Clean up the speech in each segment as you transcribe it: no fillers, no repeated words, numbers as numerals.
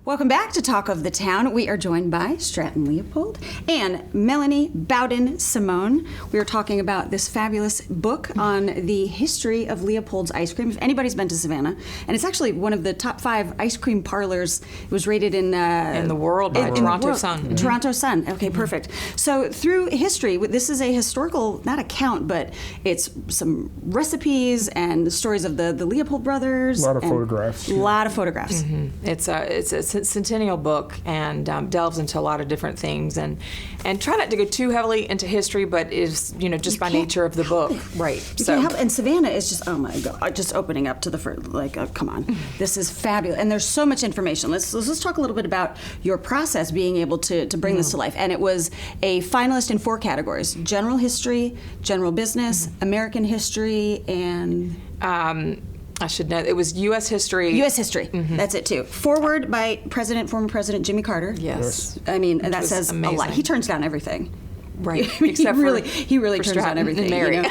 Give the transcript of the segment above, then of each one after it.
Welcome back to Talk of the Town. We are joined by Stratton Leopold and Melanie Bowden Simone. We are talking about this fabulous book on the history of Leopold's ice cream. If anybody's been to Savannah, and it's actually one of the top 5 ice cream parlors. It was rated in the world by Toronto Sun. Mm-hmm. Toronto Sun. Okay, perfect. So through history, this is a historical, not account, but it's some recipes and stories of the Leopold brothers. A lot of photographs. A lot of photographs. Mm-hmm. It's a Centennial book and delves into a lot of different things and try not to go too heavily into history, but is just by nature of the book, right? So and Savannah is just, oh my God, just opening up to the first, come on, this is fabulous, and there's so much information. Let's talk a little bit about your process being able to bring this to life. And it was a finalist in 4 categories: general history, general business, American history, and I should know. It was U.S. history. U.S. history. Mm-hmm. That's it too. Forward by former President Jimmy Carter. Yes. I mean, that says amazing. A lot. He turns down everything. Right. Except he really turns down everything. Mary.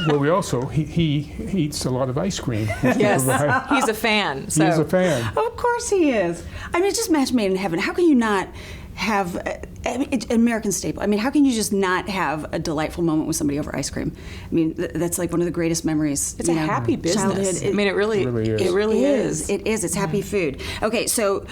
Well, we also he eats a lot of ice cream. Yes. He's a fan. So. He's a fan. Of course he is. I mean, it's just match made in heaven. How can you not have an American staple? I mean, how can you just not have a delightful moment with somebody over ice cream? I mean, that's like one of the greatest memories. It's a happy business. Childhood. I mean, it really is. It is. It's happy food. Okay, so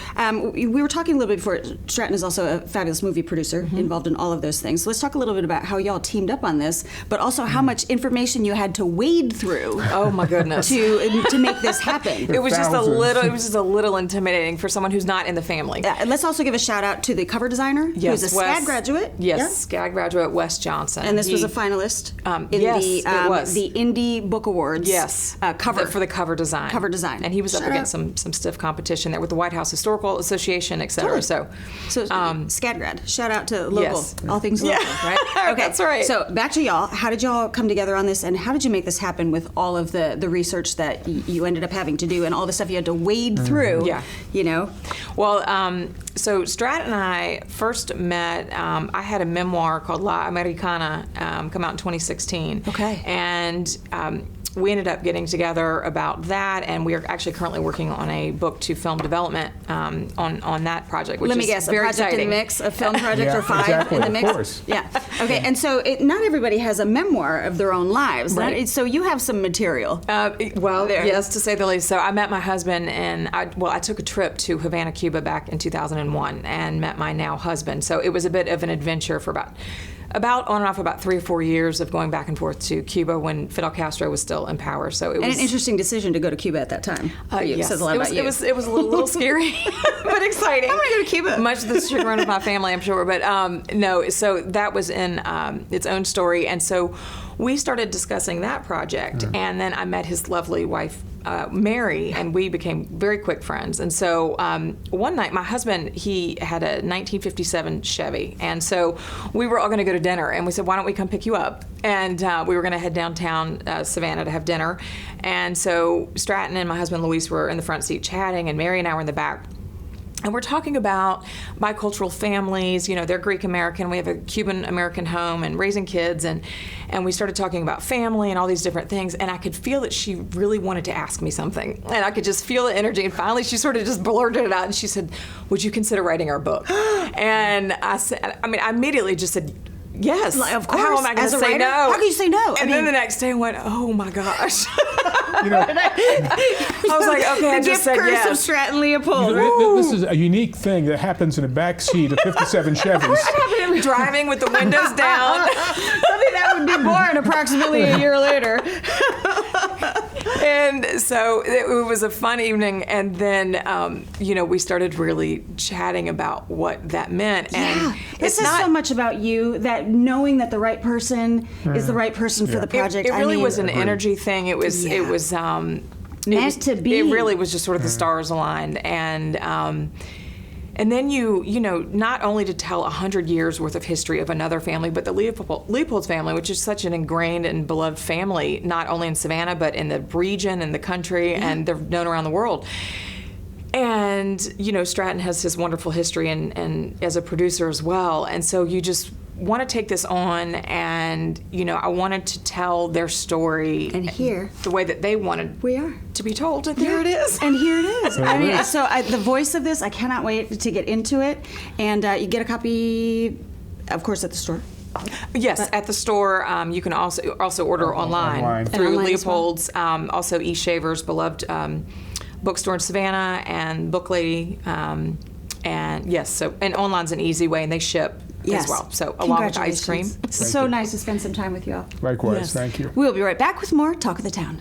we were talking a little bit before. Stratton is also a fabulous movie producer, involved in all of those things. So let's talk a little bit about how y'all teamed up on this, but also how much information you had to wade through. Oh my goodness. to make this happen. It was just a little intimidating for someone who's not in the family. And let's also give a shout out to the cover designer, who's a SCAD graduate. Yes, SCAD graduate, Wes Johnson. And this was a finalist in the Indie Book Awards. Yes, for the cover design. Cover design. And he was up against some stiff competition there with the White House Historical Association, et cetera. Totally. So SCAD grad. Shout out to local. Yes. All things local, right? Okay, that's right. So back to y'all. How did y'all come together on this, and how did you make this happen with all of the research that you ended up having to do and all the stuff you had to wade through? Yeah. Well, so Stratton and I first met. I had a memoir called La Americana come out in 2016. Okay. And we ended up getting together about that, and we are actually currently working on a book to film development on that project, which Let me is guess, very a project exciting. in the mix, a film project or 5 exactly, in the mix? Of course. Yeah. Okay, and so not everybody has a memoir of their own lives. Right. So you have some material. Yes, to say the least. So I met my husband, and I took a trip to Havana, Cuba back in 2001 and met my now husband. So it was a bit of an adventure for about on and off about 3 or 4 years of going back and forth to Cuba when Fidel Castro was still in power. So it was an interesting decision to go to Cuba at that time. Yes. It says a lot about you. It was a little scary, but exciting. I'm going to go to Cuba. Much to the chagrin of my family, I'm sure. But no, so that was in its own story. And so we started discussing that project. And then I met his lovely wife, Mary, and we became very quick friends. And so one night, my husband, he had a 1957 Chevy. And so we were all going to go to dinner. And we said, why don't we come pick you up? And we were going to head downtown Savannah to have dinner. And so Stratton and my husband, Luis, were in the front seat chatting, and Mary and I were in the back. And we're talking about bicultural families. They're Greek American. We have a Cuban American home and raising kids. And we started talking about family and all these different things. And I could feel that she really wanted to ask me something. And I could just feel the energy. And finally, she sort of just blurted it out. And she said, would you consider writing our book? And I said, I immediately just said, yes. Of course. How am I going to say writer? no? How can you say no? And then the next day I went, oh my gosh. I was like, okay, I just said yes. of Stratton Leopold. This is a unique thing that happens in the back seat of 57 Chevys. Driving with the windows down. Something that would be born approximately a year later. And so it was a fun evening, and then we started really chatting about what that meant. And this is so much about you, that knowing that the right person is the right person for the project. It really was an energy thing. It was meant to be. It really was just sort of the stars aligned, and then you not only to tell 100 years worth of history of another family, but the Leopold's family, which is such an ingrained and beloved family, not only in Savannah, but in the region and the country, and they're known around the world. And, Stratton has his wonderful history and as a producer as well. And so you just want to take this on, and I wanted to tell their story And here the way that they wanted we are. to be told. And there it is. And here it is. There I it mean, is. so the voice of this, I cannot wait to get into it. And you get a copy, of course, at the store. Yes, at the store. You can also order online Online. through And online as well. Leopold's, also E Shaver's beloved bookstore in Savannah, and Book Lady. And yes, and online's an easy way, and they ship as well. So along with ice cream. Congratulations. So nice to spend some time with you all. Likewise, Yes. thank you. We'll be right back with more Talk of the Town.